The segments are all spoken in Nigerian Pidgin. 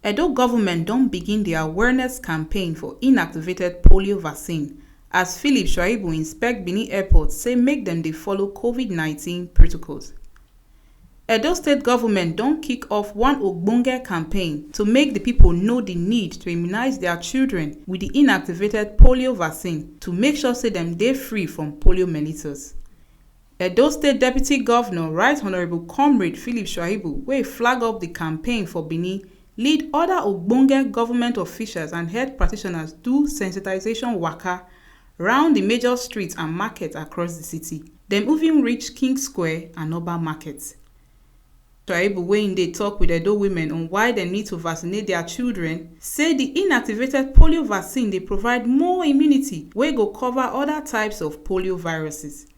Edo government don begin the awareness campaign for inactivated polio vaccine as Philip Shuaibu inspect Benin Airport say make dem dey follow COVID-19 protocols. Edo state government don kick off one ogbonge campaign to make the people know the need to immunize their children with the inactivated polio vaccine to make sure say dem dey free from poliomyelitis. Edo State Deputy Governor Right Honorable Comrade Philip Shuaibu wey flag up the campaign for Benin lead other ogbonge government officials and health practitioners do sensitization waka round the major streets and markets across the city. Dem even reach King Square and Oba Market. Shuaibu wey dey talk with Edo women on why dem need to vaccinate their children say the inactivated polio vaccine dey provide more immunity wey go cover other types of polio viruses.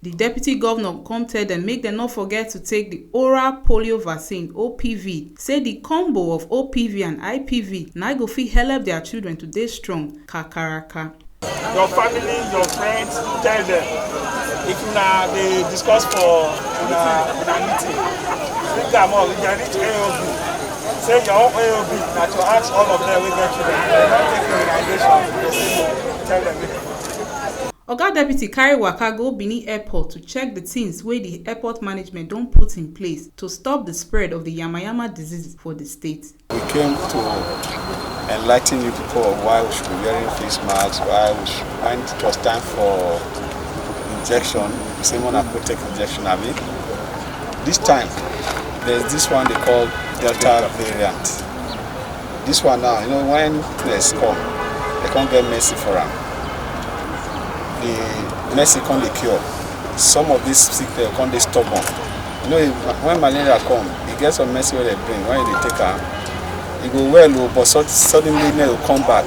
The deputy governor come tell dem make dem not forget to take the oral polio vaccine OPV. Say the combo of OPV and IPV na go fit help their children to dey strong kakaraka. Your family, your friends, tell them. If they discuss for una meeting, bring them up. If they reach AOB, say your own AOB na to ask all of them wey get children. They don't take immunization. They say no. Tell them. Oga Deputy carry waka go Benin Airport to check the things wey the airport management don put in place to stop the spread of the yamayama disease for the state. We came to enlighten you people of why we should be wearing face masks, when it was time for injection, the same one I could take injection, This time, there's this one they call Delta variant. This one now, when players come, they can't get mercy for them. The mercy can't be cured. Some of these sick people can't be stubborn. When malaria come, it gets some mercy where they bring. When they take her, it go well, but suddenly it will come back.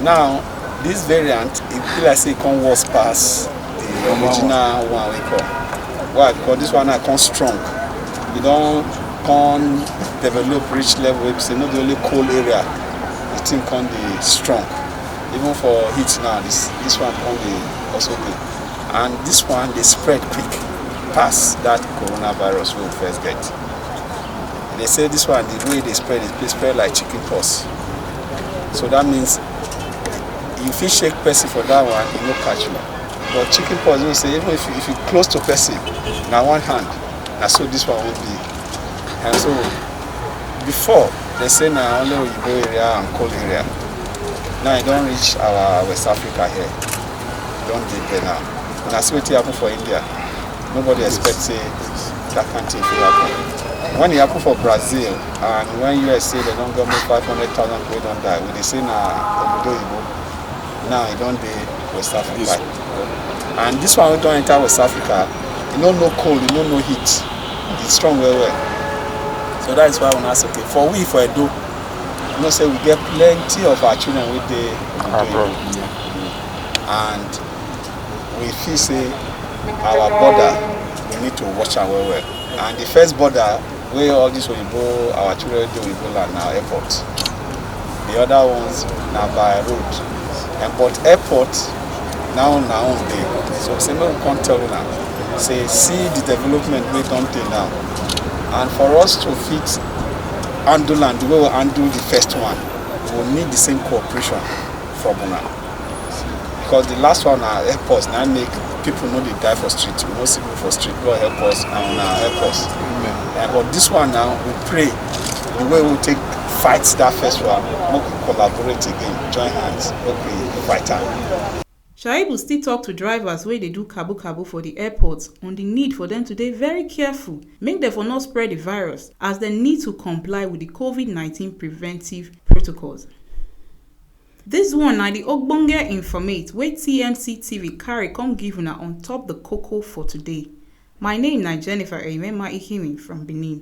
Now, this variant, it feel like it can worse past the original one we call. Why? Because this one now comes strong. You don't can develop rich level. It's not the only cold area. The thing can be strong. Even for heat now, this one can be also good. And this one, they spread quick past that coronavirus we first get. They say this one, the way they spread is they spread like chicken pox. So that means if you shake person for that one, it will catch you. But chicken pox, say even if you close to person, now one hand, and so this one will be. And so before they say now only Oyibo area and cold area. Now it don't reach our West Africa here. It don't get there now. And that's what it happened for India. Nobody expects that kind of thing to happen. When it happened for Brazil, and when US say they don't go make 500,000 people don't die, when they say now it don't be West Africa. And this one don't enter West Africa, you don't know cold, you don't know heat. It's strong well. So that is why I want to ask, okay, for Edo, say we get plenty of our children with the and we feel say our border we need to watch our well. And the first border where all this Oyibo, our children do Oyibo land now airport. The other ones now by road. And but airport now day. So say no we can't tell you now. Say see the development we don't do now. And for us to fit handle and the way we handle the first one, we will need the same cooperation from una. Because the last one our airports now make people know they die for street. We know people for street will help us and una help us. But this one now we pray the way we take fight that first one, we collaborate again, join hands, we fight am. Shuaibu still talk to drivers wey dey do kabu for the airports on the need for them to dey very careful, make dem for not spread the virus as they need to comply with the COVID-19 preventive protocols. This one na the ogbonge informate wey TMC TV carry come give una on top the cocoa for today. My name na Jennifer Eyimema Ihimi from Benin.